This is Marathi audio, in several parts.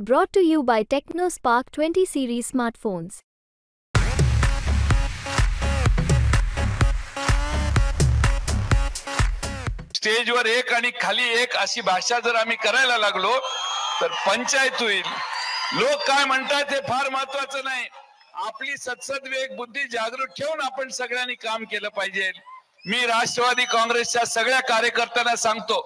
Brought to you by TechnoSpark 20 series smartphones. स्टेजवर एक आणि खाली एक अशी भाषा जर आम्ही करायला लागलो तर पंचायत होईल. लोक काय म्हणतात हे फार महत्वाचं नाही. आपली सत्सद्विवेक बुद्धी जागृत ठेवून आपण सगळ्यांनी काम केलं पाहिजे. मी राष्ट्रवादी काँग्रेसच्या सगळ्या कार्यकर्त्यांना सांगतो,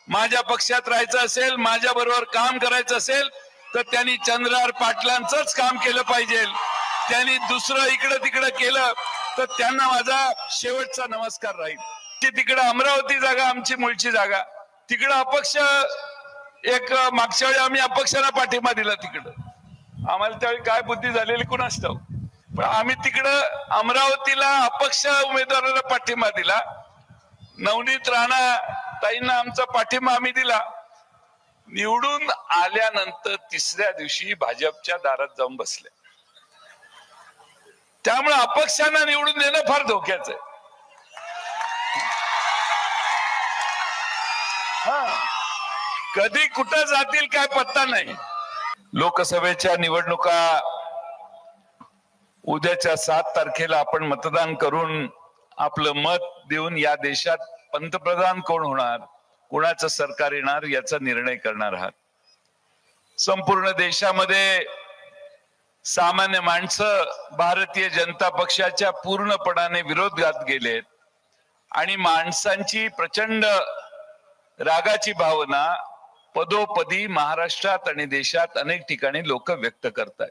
माझ्या पक्षात राहायचं असेल, माझ्या बरोबर काम करायचं असेल तर त्यांनी चंद्रहार पाटलांचंच काम केलं पाहिजे. त्यांनी दुसरं इकडे तिकडे केलं तर त्यांना माझा शेवटचा नमस्कार राहील. तिकडे अमरावती जागा आमची मूळची जागा, तिकडे अपक्ष एक मागच्या वेळी आम्ही अपक्षाला पाठिंबा दिला. तिकडं आम्हाला त्यावेळी काय बुद्धी झालेली कुणास ठाऊक, पण आम्ही तिकडं अमरावतीला अपक्ष उमेदवाराला पाठिंबा दिला. नवनीत राणा ताईंना आमचा पाठिंबा आम्ही दिला. निवडून आल्यानंतर तिसऱ्या दिवशी भाजपच्या दारात जाऊन बसले. त्यामुळे अपक्षांना निवडून देणं फार धोक्याचं आहे. कधी कुठं जातील काय पत्ता नाही. लोकसभेच्या निवडणुका उद्याच्या 7 तारखेला आपण मतदान करून आपलं मत देऊन या देशात पंतप्रधान कोण होणार, कोणाचं सरकार येणार याचा निर्णय करणार आहात. संपूर्ण देशामध्ये सामान्य माणसं भारतीय जनता पक्षाच्या पूर्णपणाने विरोधात गेलेत आणि माणसांची प्रचंड रागाची भावना पदोपदी महाराष्ट्रात आणि देशात अनेक ठिकाणी लोक व्यक्त करतात.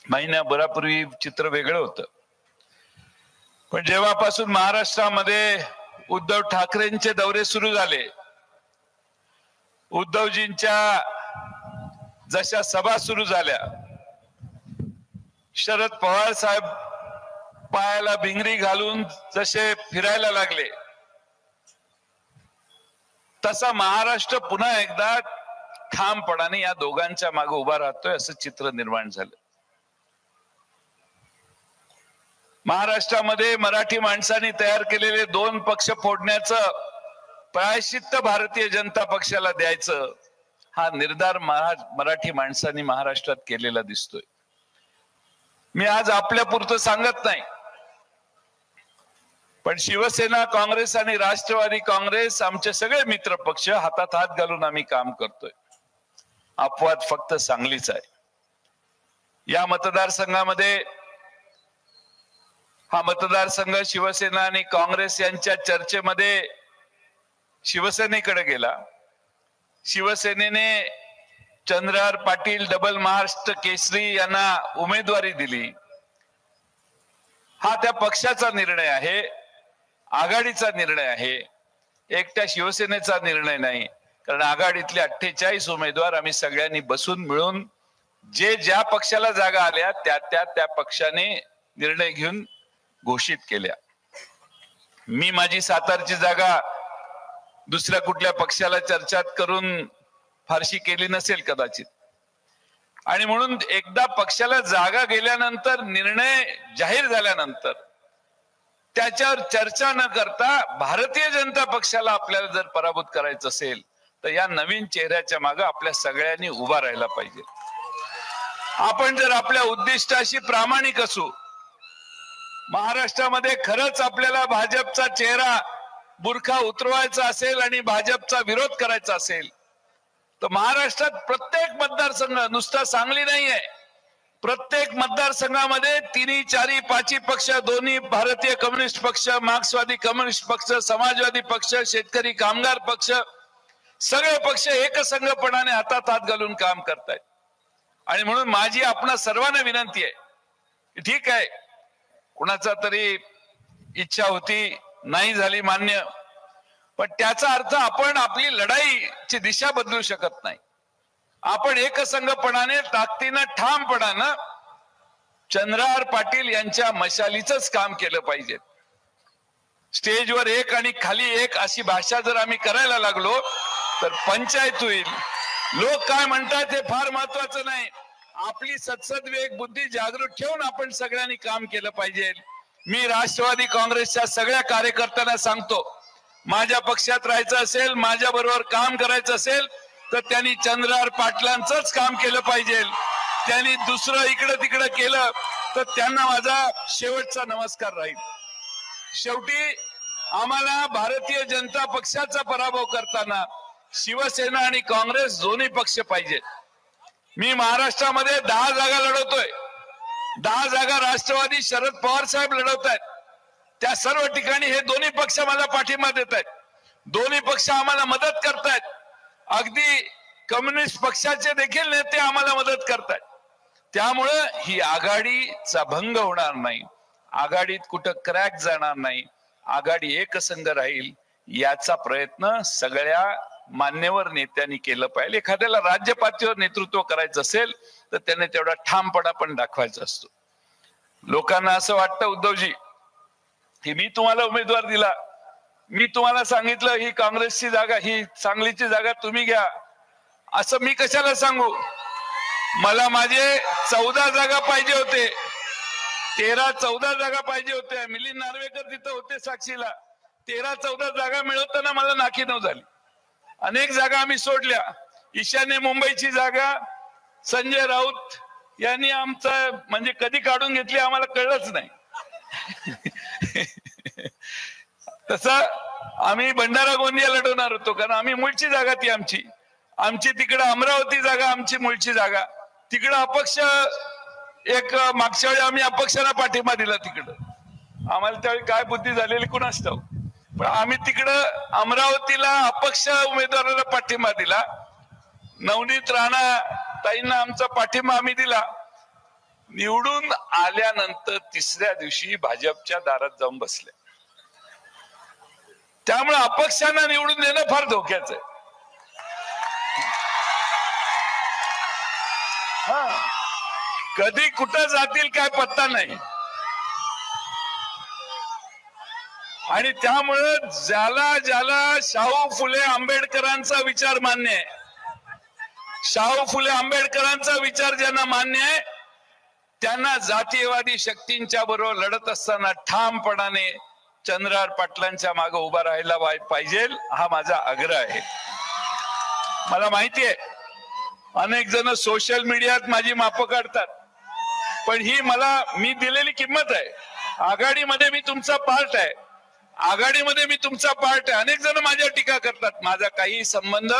महिन्याभरापूर्वी चित्र वेगळं होतं, पण जेव्हापासून महाराष्ट्रामध्ये उद्धव ठाकरेंचे दौरे सुरू झाले, उद्धवजींच्या जशा सभा सुरू झाल्या, शरद पवार साहेब पायाला भिंगरी घालून जसे फिरायला लागले, तसा महाराष्ट्र पुन्हा एकदा ठामपणाने या दोघांच्या मागे उभा राहतोय असं चित्र निर्माण झालं. महाराष्ट्रामध्ये मराठी माणसांनी तयार केलेले 2 पक्ष फोडण्याचं प्रायश्चित्त भारतीय जनता पक्षाला द्यायचं, हा निर्धार मराठी माणसांनी महाराष्ट्रात केलेला दिसतोय. मी आज आपल्या पुरतं सांगत नाही, पण शिवसेना, काँग्रेस आणि राष्ट्रवादी काँग्रेस आमचे सगळे मित्र पक्ष हातात हात घालून आम्ही काम करतोय. अपवाद फक्त सांगलीच आहे. या मतदारसंघामध्ये हा मतदारसंघ शिवसेना आणि काँग्रेस यांच्या चर्चेमध्ये शिवसेनेकडे गेला. शिवसेनेने चंद्रहार पाटील डबल महाराष्ट्र केसरी यांना उमेदवारी दिली. हा त्या पक्षाचा निर्णय आहे, आघाडीचा निर्णय आहे, एकट्या शिवसेनेचा निर्णय नाही. कारण आघाडीतले 48 उमेदवार आम्ही सगळ्यांनी बसून मिळून जे ज्या पक्षाला जागा आल्या त्या पक्षाने निर्णय घेऊन घोषित केल्या. मी माझी सातारची जागा दुसऱ्या कुठल्या पक्षाला चर्चात करून फारशी केली नसेल कदाचित, आणि म्हणून एकदा पक्षाला जागा गेल्यानंतर, निर्णय जाहीर झाल्यानंतर त्याच्यावर चर्चा न करता भारतीय जनता पक्षाला आपल्याला जर पराभूत करायचं असेल तर या नवीन चेहऱ्याच्या मागे आपल्या सगळ्यांनी उभा राहायला पाहिजे. आपण जर आपल्या उद्दिष्टाशी प्रामाणिक असू, महाराष्ट्रामध्ये खरंच आपल्याला भाजपचा चेहरा बुरखा उतरवायचा असेल आणि भाजपचा विरोध करायचा असेल तर महाराष्ट्रात प्रत्येक मतदारसंघ, नुसता सांगली नाहीये, प्रत्येक मतदारसंघामध्ये 3, 4, 5 पक्ष, दोन्ही भारतीय कम्युनिस्ट पक्ष, मार्क्सवादी कम्युनिस्ट पक्ष, समाजवादी पक्ष, शेतकरी कामगार पक्ष, सगळे पक्ष एकसंघपणाने हातात हात घालून काम करतायत. आणि म्हणून माझी आपणा सर्वांना विनंती आहे, ठीक आहे कुणाचा तरी इच्छा होती, नाही झाली मान्य, पण त्याचा अर्थ आपण आपली लढाईची दिशा बदलू शकत नाही. आपण एकसंघपणाने, ताकदीनं, ठामपणानं चंद्रहार पाटील यांच्या मशालीचंच काम केलं पाहिजे. स्टेजवर एक आणि खाली एक अशी भाषा जर आम्ही करायला लागलो तर पंचायत होईल. लोक काय म्हणतात हे फार महत्वाचं नाही. आपली सत्सद्विवेक बुद्धी जागृत ठेवून आपण सगळ्यांनी काम केलं पाहिजे. मी राष्ट्रवादी काँग्रेसच्या सगळ्या कार्यकर्त्यांना सांगतो, माझ्या पक्षात राहायचं असेल, माझ्या बरोबर काम करायचं असेल तर त्यांनी चंद्रहार पाटलांचंच काम केलं पाहिजे. त्यांनी दुसरं इकडं तिकडं केलं तर त्यांना माझा शेवटचा नमस्कार राहील. शेवटी आम्हाला भारतीय जनता पक्षाचा पराभव करताना शिवसेना आणि काँग्रेस दोन्ही पक्ष पाहिजे. मी महाराष्ट्रामध्ये 10 जागा लढवतोय. 10 जागा राष्ट्रवादी शरद पवार साहेब लढवत आहेत. त्या सर्व ठिकाणी हे दोन्ही पक्ष मला पाठिंबा देत आहेत. दोन्ही पक्ष आम्हाला मदत करतायत. अगदी कम्युनिस्ट पक्षाचे देखील नेते आम्हाला मदत करतायत. त्यामुळं ही आघाडीचा भंग होणार नाही. आघाडीत कुठं क्रॅक जाणार नाही. आघाडी एकसंघ राहील याचा प्रयत्न सगळ्या मान्यवर नेत्यांनी केलं पाहिजे. एखाद्याला राज्य पातळीवर नेतृत्व करायचं असेल तर त्याने तेवढा ठामपणा पण दाखवायचा असतो. लोकांना असं वाटतं उद्धवजी की मी तुम्हाला उमेदवार दिला, मी तुम्हाला सांगितलं ही काँग्रेसची जागा, ही सांगलीची जागा तुम्ही घ्या, असं मी कशाला सांगू. मला माझे 14 जागा पाहिजे होते, 13-14 जागा पाहिजे होत्या. मिलिंद नार्वेकर तिथं होते साक्षीला. 13-14 जागा मिळवताना मला नाकीनऊ झाली. अनेक जागा आम्ही सोडल्या. ईशान्य मुंबईची जागा संजय राऊत यांनी आमचा म्हणजे कधी काढून घेतली आम्हाला कळलंच नाही. तसं आम्ही भंडारा गोंदिया लढवणार होतो कारण आम्ही मूळची जागा ती आमची तिकडं अमरावती जागा आमची मूळची जागा. तिकडं अपक्ष एक मागच्या वेळी आम्ही अपक्षाला पाठिंबा दिला. तिकडं आम्हाला त्यावेळी काय बुद्धी झालेली कुणास ठाऊक, पण आम्ही तिकडं अमरावतीला अपक्ष उमेदवाराला पाठिंबा दिला. नवनीत राणा ताईंना आमचा पाठिंबा आम्ही दिला. निवडून आल्यानंतर तिसऱ्या दिवशी भाजपच्या दारात जाऊन बसले. त्यामुळे अपक्षांना निवडून देणं फार धोक्याचं आहे. कधी कुठं जातील काय पत्ता नाही. आणि त्यामुळं ज्याला शाहू फुले आंबेडकरांचा विचार मान्य आहे, शाहू फुले आंबेडकरांचा विचार ज्यांना मान्य आहे त्यांना जातीयवादी शक्तींच्या बरोबर लढत असताना ठामपणाने चंद्रहार पाटलांच्या मागे उभा राहायला पाहिजे, हा माझा आग्रह आहे. मला माहिती आहे अनेक जण सोशल मीडियात माझी मापं काढतात, पण ही मी दिलेली किंमत आहे. आघाडीमध्ये मी तुमचा पार्ट आहे, आघाडीमध्ये मी तुमचा पार्ट आहे. अनेक जण माझ्या टीका करतात. माझा काही संबंध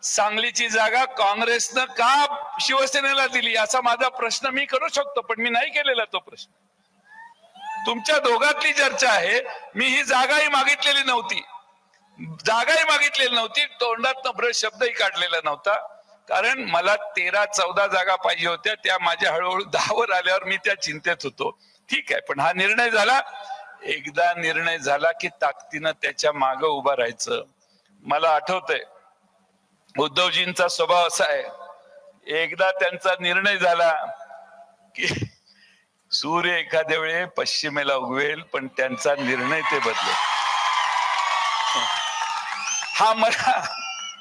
सांगलीची जागा काँग्रेसनं का शिवसेनेला दिली असा माझा प्रश्न मी करू शकतो, पण मी नाही केलेला तो प्रश्न. तुमच्या दोघातली चर्चा आहे. मी ही जागाही मागितलेली नव्हती, तोंडात भ्रष्ट शब्दही काढलेला नव्हता. कारण मला 13-14 जागा पाहिजे होत्या. त्या माझ्या हळूहळू 10 वर आल्यावर मी त्या चिंतेत होतो. ठीक आहे, पण हा निर्णय झाला. एकदा निर्णय झाला की ताकदीनं त्याच्या मागे उभं राहायचं. मला आठवतंय उद्धवजींचा स्वभाव असा आहे, एकदा त्यांचा निर्णय झाला की सूर्य एखाद्या वेळे पश्चिमेला उगवेल पण त्यांचा निर्णय ते बदलेल.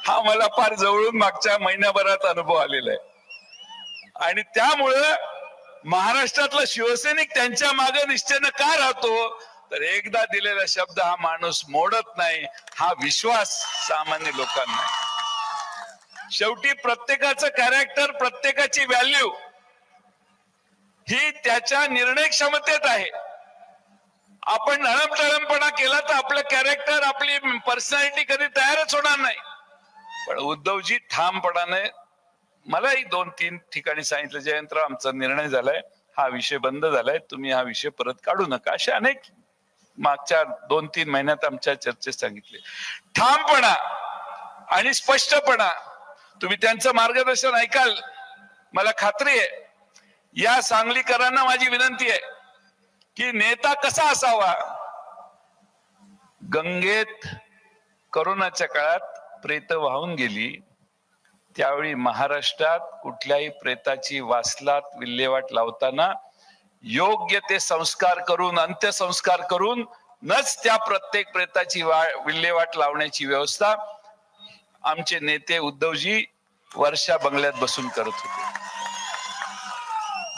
हा मला फार जवळून मागच्या महिन्याभरात अनुभव आलेला आहे. आणि त्यामुळं महाराष्ट्रातला शिवसैनिक त्यांच्या मागे निश्चयानं का राहतो, तर एकदा दिलेला शब्द हा माणूस मोडत नाही, हा विश्वास सामान्य लोकांना आहे. शेवटी प्रत्येकाचं कॅरेक्टर, प्रत्येकाची व्हॅल्यू ही त्याच्या निर्णय क्षमतेत आहे. आपण नळमटळमपणा केला तर आपलं कॅरेक्टर, आपली पर्सनॅलिटी कधी तयारच होणार नाही. पण उद्धवजी ठामपणाने मलाही 2-3 ठिकाणी सांगितलं, जयंतराव आमचा निर्णय झालाय, हा विषय बंद झालाय, तुम्ही हा विषय परत काढू नका. असे अनेक मागच्या 2-3 महिन्यात आमच्या चर्चेत सांगितले. ठामपणा आणि स्पष्टपणा, तुम्ही त्यांचं मार्गदर्शन ऐकाल, मला खात्री आहे. या सांगलीकरांना माझी विनंती आहे की नेता कसा असावा. गंगेत करोनाच्या काळात प्रेत वाहून गेली, त्यावेळी महाराष्ट्रात कुठल्याही प्रेताची वासलात विल्हेवाट लावताना योग्य ते संस्कार करून, अंत्यसंस्कार करून नच त्या प्रत्येक प्रेताची विल्हेवाट लावण्याची व्यवस्था आमचे नेते उद्धवजी वर्षा बंगल्यात बसून करत होते.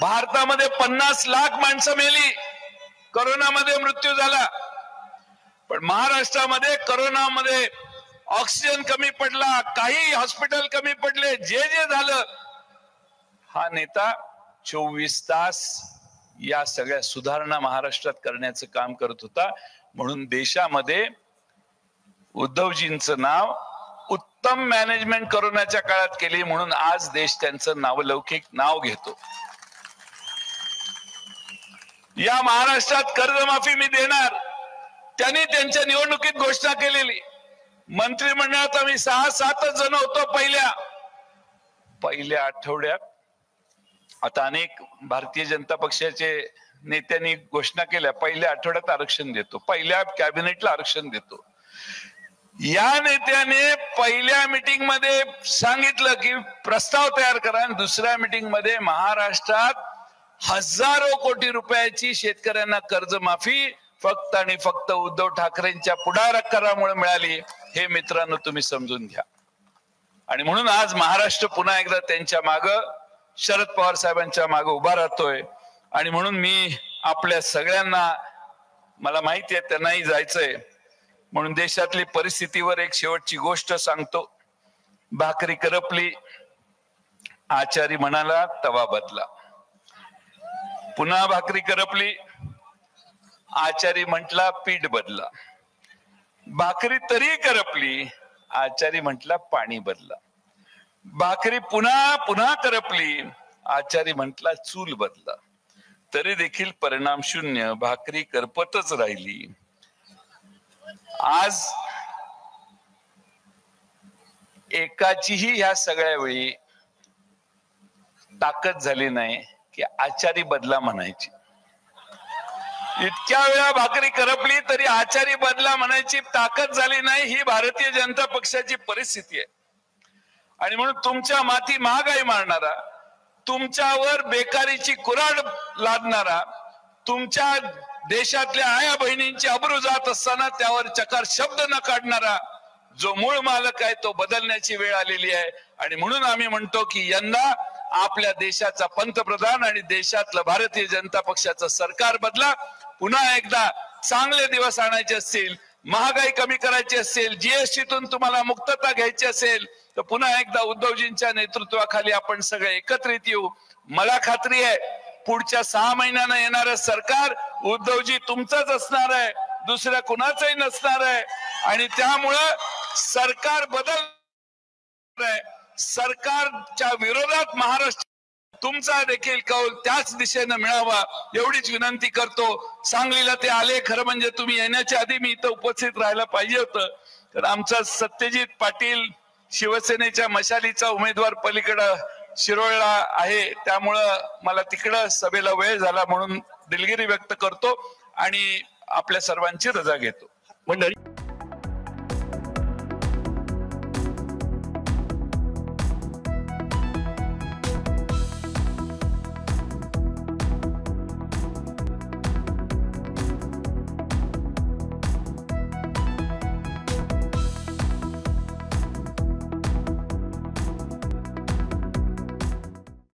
भारतामध्ये 50 लाख माणसं मेली, करोनामध्ये मृत्यू झाला. पण महाराष्ट्रामध्ये करोनामध्ये ऑक्सिजन कमी पडला, काही हॉस्पिटल कमी पडले, जे जे झालं, हा नेता 24 तास या सगळ्या सुधारणा महाराष्ट्रात करण्याचं काम करत होता. म्हणून देशामध्ये उद्धवजींचं नाव उत्तम मॅनेजमेंट कोरोनाच्या काळात केली, म्हणून आज देश त्यांचं नावलौकिक नाव घेतो. या महाराष्ट्रात कर्जमाफी मी देणार, त्यांनी त्यांच्या निवडणुकीत घोषणा केलेली. मंत्रिमंडळात आम्ही 6-7 जण होतो पहिल्या आठवड्यात. आता अनेक भारतीय जनता पक्षाचे नेत्यांनी घोषणा केल्या पहिल्या आठवड्यात आरक्षण देतो, पहिल्या कॅबिनेटला आरक्षण देतो. या नेत्याने पहिल्या मीटिंग मध्ये सांगितलं की प्रस्ताव तयार करा, आणि दुसऱ्या मीटिंग मध्ये महाराष्ट्रात हजारो कोटी रुपयाची शेतकऱ्यांना कर्जमाफी फक्त आणि फक्त उद्धव ठाकरेंच्या पुढाकारामुळे मिळाली. हे मित्रांनो तुम्ही समजून घ्या. आणि म्हणून आज महाराष्ट्र पुन्हा एकदा त्यांच्या मागं, शरद पवार साहेबांच्या मागे उभा राहतोय. आणि म्हणून मी आपल्या सगळ्यांना, मला माहिती आहे त्यांनाही जायचंय, म्हणून देशातली परिस्थितीवर एक शेवटची गोष्ट सांगतो. भाकरी करपली, आचारी म्हणाला तवा बदला. पुन्हा भाकरी करपली, आचारी म्हटला पीठ बदला. भाकरी तरी करपली, आचारी म्हटला पाणी बदला. भाकरी पुन्हा पुन्हा करपली, आचारी म्हटला चूल बदला. तरी देखील परिणाम शून्य, भाकरी करपतच राहिली. आज एकाचीही ह्या सगळ्या वेळी ताकद झाली नाही की आचारी बदला म्हणायची. इतक्या वेळा भाकरी करपली तरी आचारी बदला म्हणायची ताकद झाली नाही. ही भारतीय जनता पक्षाची परिस्थिती आहे. आणि म्हणून तुमच्या माथी महागाई मारणारा, तुमच्यावर बेकारीची कुऱ्हाड लादणारा, तुमच्या देशातल्या आया बहिणींची अब्रू जात असताना त्यावर चकार शब्द न काढणारा जो मूळ मालक आहे तो बदलण्याची वेळ आलेली आहे. आणि म्हणून आम्ही म्हणतो की यंदा आपल्या देशाचा पंतप्रधान आणि देशातलं भारतीय जनता पक्षाचं सरकार बदला. पुन्हा एकदा चांगले दिवस आणायचे असतील, महागाई कमी करायची असेल, जीएसटीतून तुम्हाला मुक्तता घ्यायची असेल, तर पुन्हा एकदा उद्धवजींच्या नेतृत्वाखाली आपण सगळे एकत्रित येऊ. मला खात्री आहे पुढच्या 6 महिन्यांना येणारं सरकार उद्धवजी तुमचंच असणार आहे, दुसऱ्या कुणाचंही नसणार आहे. आणि त्यामुळं सरकार बदल आहे. सरकारच्या विरोधात महाराष्ट्र तुमचा देखील कौल त्याच दिशेनं मिळावा एवढीच विनंती करतो. सांगलीला ते आले, खरं म्हणजे तुम्ही येण्याच्या आधी मी इथं उपस्थित राहायला पाहिजे होतं. तर आमचा सत्यजित पाटील शिवसेनेच्या मशालीचा उमेदवार पलीकडं शिरोळला आहे, त्यामुळं मला तिकडं सभेला वेळ झाला म्हणून दिलगिरी व्यक्त करतो आणि आपल्या सर्वांची रजा घेतो. मंडळी